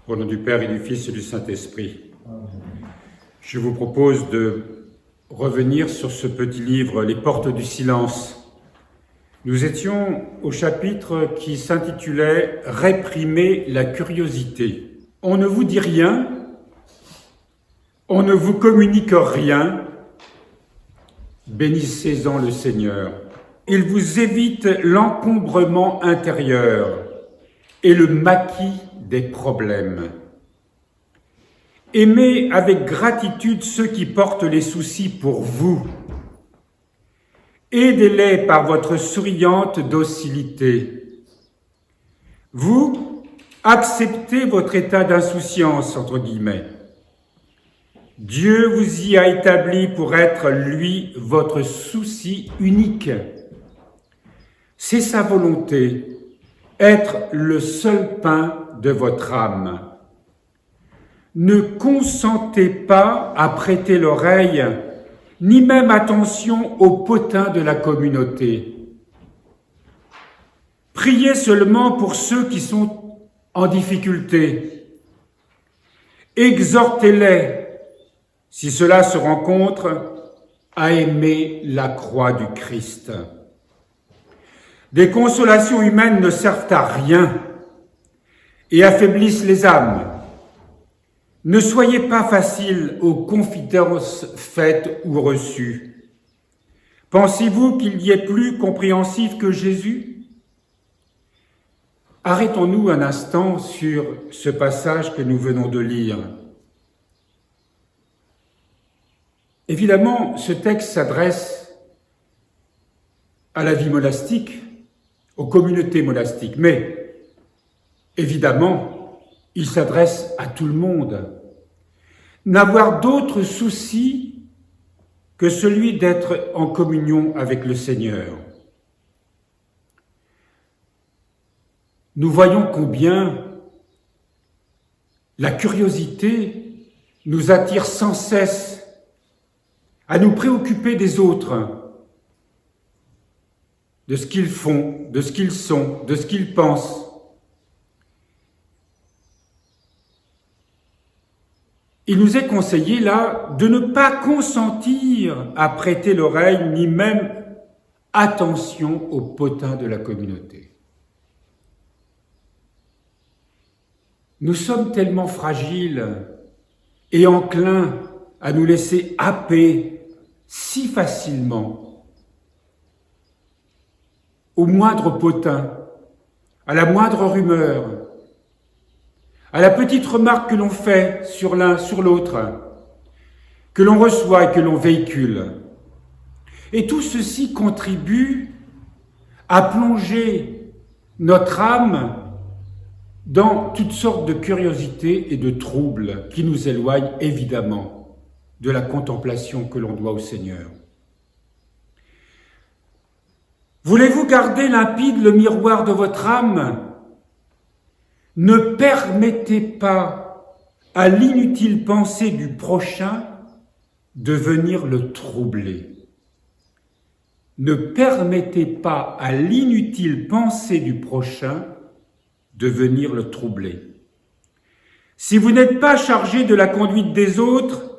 Au nom du Père et du Fils et du Saint-Esprit. Je vous propose de revenir sur ce petit livre, Les Portes du Silence. Nous étions au chapitre qui s'intitulait « Réprimer la curiosité ». On ne vous dit rien, on ne vous communique rien, bénissez-en le Seigneur. Il vous évite l'encombrement intérieur et le maquis des problèmes. Aimez avec gratitude ceux qui portent les soucis pour vous. Aidez-les par votre souriante docilité. Vous, acceptez votre état d'insouciance, entre guillemets. Dieu vous y a établi pour être, lui, votre souci unique. C'est sa volonté, être le seul pain de votre âme. Ne consentez pas à prêter l'oreille, ni même attention aux potins de la communauté. Priez seulement pour ceux qui sont en difficulté. Exhortez-les, si cela se rencontre, à aimer la croix du Christ. Des consolations humaines ne servent à rien et affaiblissent les âmes. Ne soyez pas faciles aux confidences faites ou reçues. Pensez-vous qu'il y ait plus compréhensif que Jésus? Arrêtons-nous un instant sur ce passage que nous venons de lire. Évidemment, ce texte s'adresse à la vie monastique, aux communautés monastiques, mais évidemment, il s'adresse à tout le monde. N'avoir d'autre souci que celui d'être en communion avec le Seigneur. Nous voyons combien la curiosité nous attire sans cesse à nous préoccuper des autres, de ce qu'ils font, de ce qu'ils sont, de ce qu'ils pensent. Il nous est conseillé là de ne pas consentir à prêter l'oreille ni même attention aux potins de la communauté. Nous sommes tellement fragiles et enclins à nous laisser happer si facilement au moindre potin, à la moindre rumeur, à la petite remarque que l'on fait sur l'un, sur l'autre, que l'on reçoit et que l'on véhicule. Et tout ceci contribue à plonger notre âme dans toutes sortes de curiosités et de troubles qui nous éloignent évidemment de la contemplation que l'on doit au Seigneur. Voulez-vous garder limpide le miroir de votre âme ? Ne permettez pas à l'inutile pensée du prochain de venir le troubler. Ne permettez pas à l'inutile pensée du prochain de venir le troubler. Si vous n'êtes pas chargé de la conduite des autres,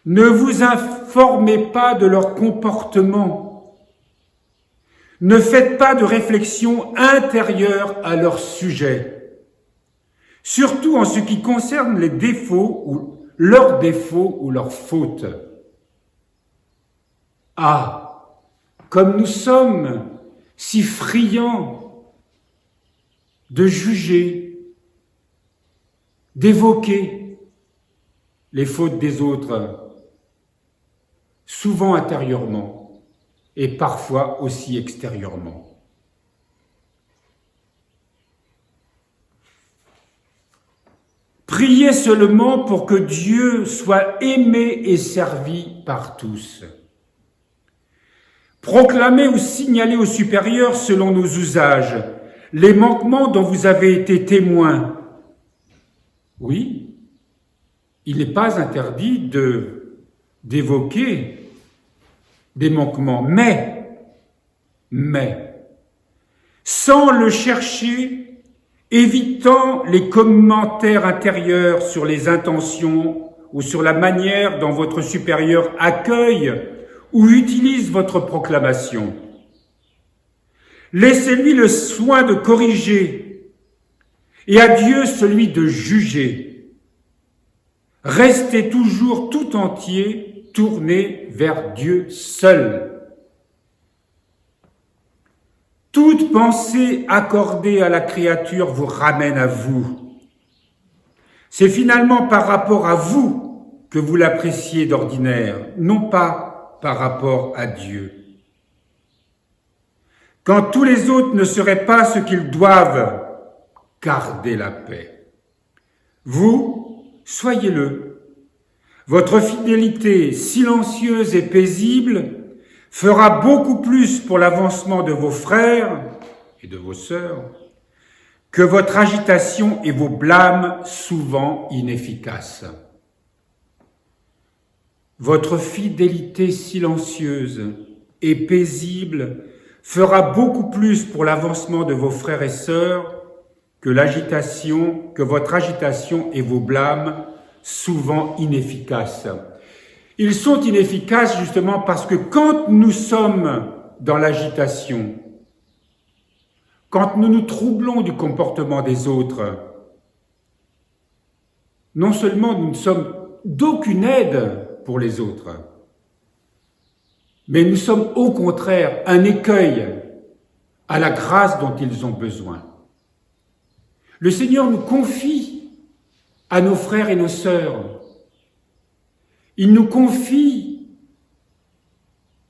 ne vous informez pas de leur comportement. Ne faites pas de réflexion intérieure à leur sujet, surtout en ce qui concerne les défauts ou leurs fautes. Ah, comme nous sommes si friands de juger, d'évoquer les fautes des autres, souvent intérieurement et parfois aussi extérieurement. Priez seulement pour que Dieu soit aimé et servi par tous. Proclamez ou signalez aux supérieurs selon nos usages les manquements dont vous avez été témoins. Oui, il n'est pas interdit d'évoquer des manquements, mais sans le chercher évitant les commentaires intérieurs sur les intentions ou sur la manière dont votre supérieur accueille ou utilise votre proclamation. Laissez-lui le soin de corriger et à Dieu celui de juger. Restez toujours tout entier tourné vers Dieu seul. Toute pensée accordée à la créature vous ramène à vous. C'est finalement par rapport à vous que vous l'appréciez d'ordinaire, non pas par rapport à Dieu. Quand tous les autres ne seraient pas ce qu'ils doivent, gardez la paix. Vous, soyez-le. Votre fidélité silencieuse et paisible fera beaucoup plus pour l'avancement de vos frères et de vos sœurs que votre agitation et vos blâmes souvent inefficaces. Votre fidélité silencieuse et paisible fera beaucoup plus pour l'avancement de vos frères et sœurs que votre agitation et vos blâmes souvent inefficaces. Ils sont inefficaces justement parce que quand nous sommes dans l'agitation, quand nous nous troublons du comportement des autres, non seulement nous ne sommes d'aucune aide pour les autres, mais nous sommes au contraire un écueil à la grâce dont ils ont besoin. Le Seigneur nous confie à nos frères et nos sœurs. Il nous confie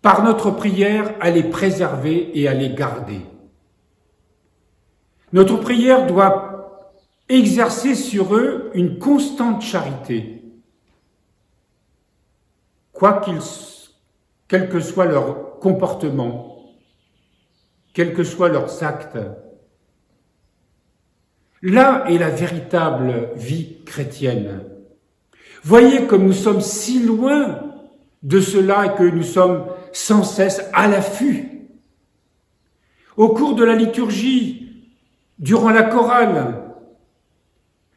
par notre prière à les préserver et à les garder. Notre prière doit exercer sur eux une constante charité. Quel que soit leur comportement, quels que soient leurs actes. Là est la véritable vie chrétienne. Voyez comme nous sommes si loin de cela et que nous sommes sans cesse à l'affût. Au cours de la liturgie, durant la chorale,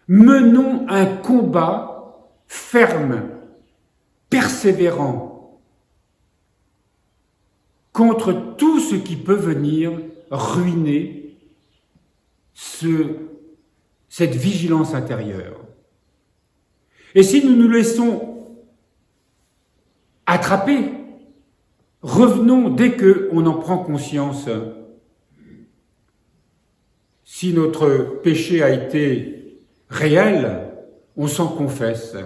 menons un combat ferme, persévérant, contre tout ce qui peut venir ruiner cette vigilance intérieure. Et si nous nous laissons attraper, revenons dès qu'on en prend conscience. Si notre péché a été réel, on s'en confesse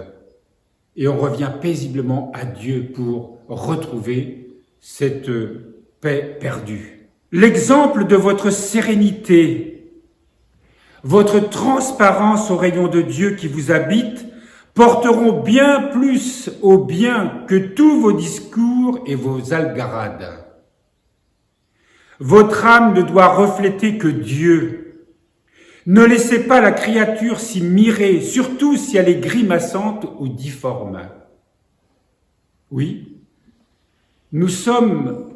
et on revient paisiblement à Dieu pour retrouver cette paix perdue. L'exemple de votre sérénité, votre transparence au rayon de Dieu qui vous habite, porteront bien plus au bien que tous vos discours et vos algarades. Votre âme ne doit refléter que Dieu. Ne laissez pas la créature s'y mirer, surtout si elle est grimaçante ou difforme. Oui, nous sommes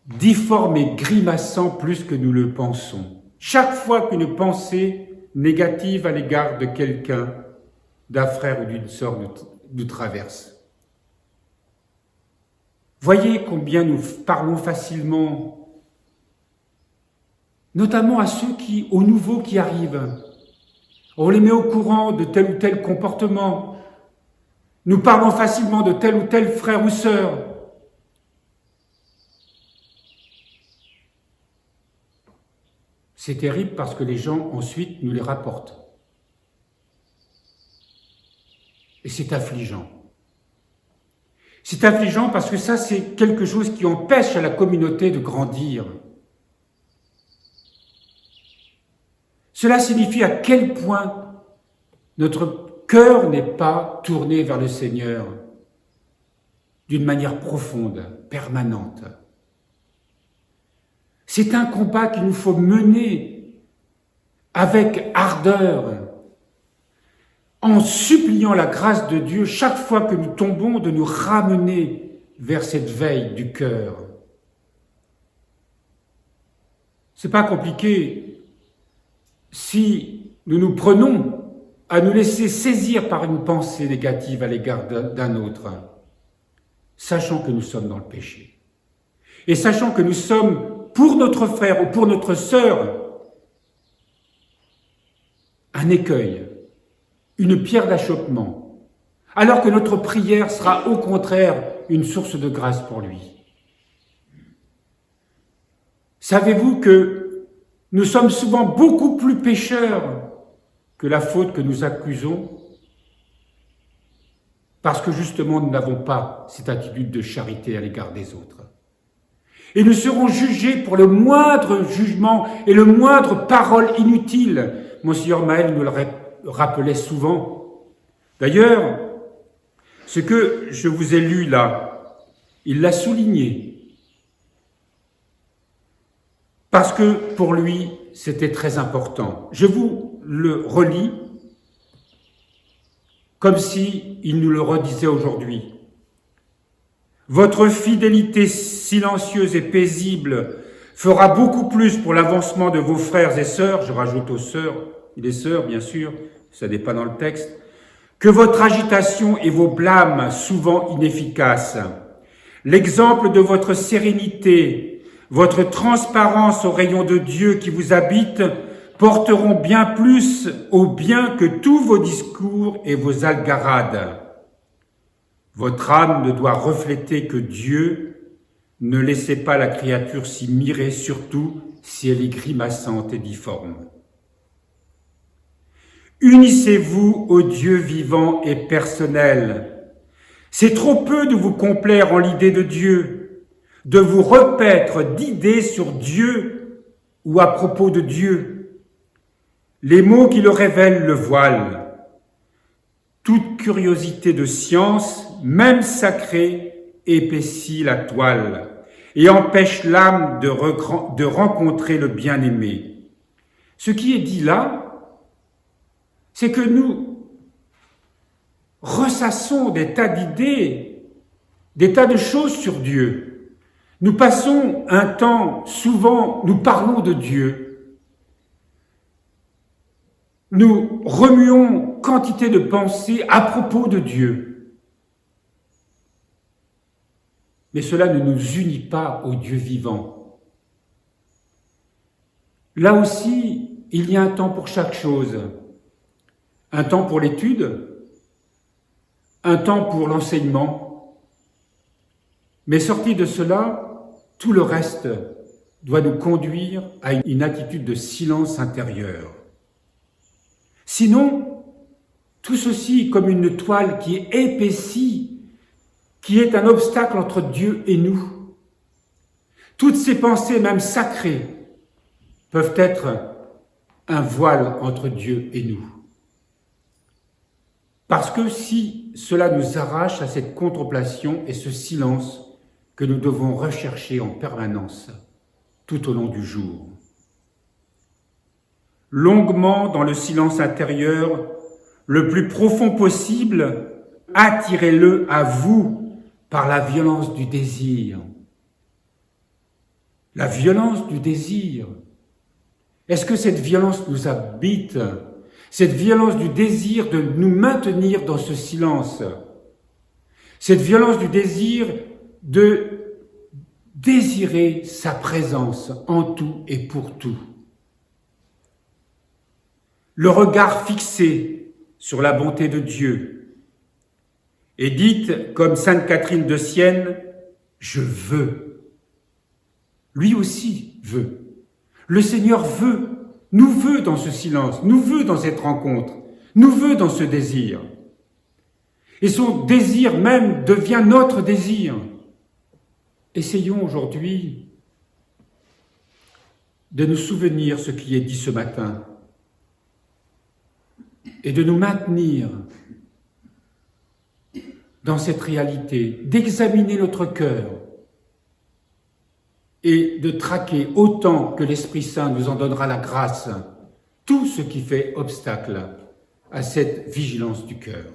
difformes et grimaçants plus que nous le pensons. Chaque fois qu'une pensée négative à l'égard de quelqu'un, d'un frère ou d'une sœur nous traverse. Voyez combien nous parlons facilement, notamment à ceux aux nouveaux qui arrivent. On les met au courant de tel ou tel comportement. Nous parlons facilement de tel ou tel frère ou sœur. C'est terrible parce que les gens ensuite nous les rapportent. Et c'est affligeant. C'est affligeant parce que ça, c'est quelque chose qui empêche à la communauté de grandir. Cela signifie à quel point notre cœur n'est pas tourné vers le Seigneur d'une manière profonde, permanente. C'est un combat qu'il nous faut mener avec ardeur, en suppliant la grâce de Dieu chaque fois que nous tombons de nous ramener vers cette veille du cœur. C'est pas compliqué. si nous nous prenons à nous laisser saisir par une pensée négative à l'égard d'un autre, sachant que nous sommes dans le péché, et sachant que nous sommes, pour notre frère ou pour notre sœur, un écueil, une pierre d'achoppement, alors que notre prière sera au contraire une source de grâce pour lui. Savez-vous que nous sommes souvent beaucoup plus pécheurs que la faute que nous accusons, parce que justement nous n'avons pas cette attitude de charité à l'égard des autres. Et nous serons jugés pour le moindre jugement et le moindre parole inutile. Monseigneur Maël nous le rappelait souvent. D'ailleurs, ce que je vous ai lu là, il l'a souligné. Parce que pour lui, c'était très important. Je vous le relis comme si il nous le redisait aujourd'hui. Votre fidélité silencieuse et paisible fera beaucoup plus pour l'avancement de vos frères et sœurs, je rajoute aux sœurs et les sœurs bien sûr, ça n'est pas dans le texte, que votre agitation et vos blâmes souvent inefficaces. L'exemple de votre sérénité, votre transparence au rayon de Dieu qui vous habite porteront bien plus au bien que tous vos discours et vos algarades. Votre âme ne doit refléter que Dieu. Ne laissez pas la créature s'y mirer, surtout si elle est grimaçante et difforme. Unissez-vous au Dieu vivant et personnel. C'est trop peu de vous complaire en l'idée de Dieu, de vous repaître d'idées sur Dieu ou à propos de Dieu. Les mots qui le révèlent le voilent. Toute curiosité de science, même sacrée, épaissit la toile et empêche l'âme de rencontrer le bien-aimé. Ce qui est dit là, c'est que nous ressassons des tas d'idées, des tas de choses sur Dieu. Nous passons un temps, souvent, nous parlons de Dieu. Nous remuons quantité de pensées à propos de Dieu. Mais cela ne nous unit pas au Dieu vivant. Là aussi, il y a un temps pour chaque chose. Un temps pour l'étude, un temps pour l'enseignement. Mais sorti de cela, tout le reste doit nous conduire à une attitude de silence intérieur. Sinon, tout ceci est comme une toile qui est épaissie, qui est un obstacle entre Dieu et nous. Toutes ces pensées, même sacrées, peuvent être un voile entre Dieu et nous. Parce que si cela nous arrache à cette contemplation et ce silence que nous devons rechercher en permanence tout au long du jour. Longuement dans le silence intérieur, le plus profond possible, attirez-le à vous par la violence du désir. La violence du désir. Est-ce que cette violence nous habite? Cette violence du désir de nous maintenir dans ce silence. Cette violence du désir de désirer sa présence en tout et pour tout. Le regard fixé sur la bonté de Dieu. Et dites, comme Sainte Catherine de Sienne, « Je veux ». Lui aussi veut. Le Seigneur veut. Nous veut dans ce silence, nous veut dans cette rencontre, nous veut dans ce désir. Et son désir même devient notre désir. Essayons aujourd'hui de nous souvenir ce qui est dit ce matin et de nous maintenir dans cette réalité, d'examiner notre cœur et de traquer autant que l'Esprit Saint nous en donnera la grâce, tout ce qui fait obstacle à cette vigilance du cœur.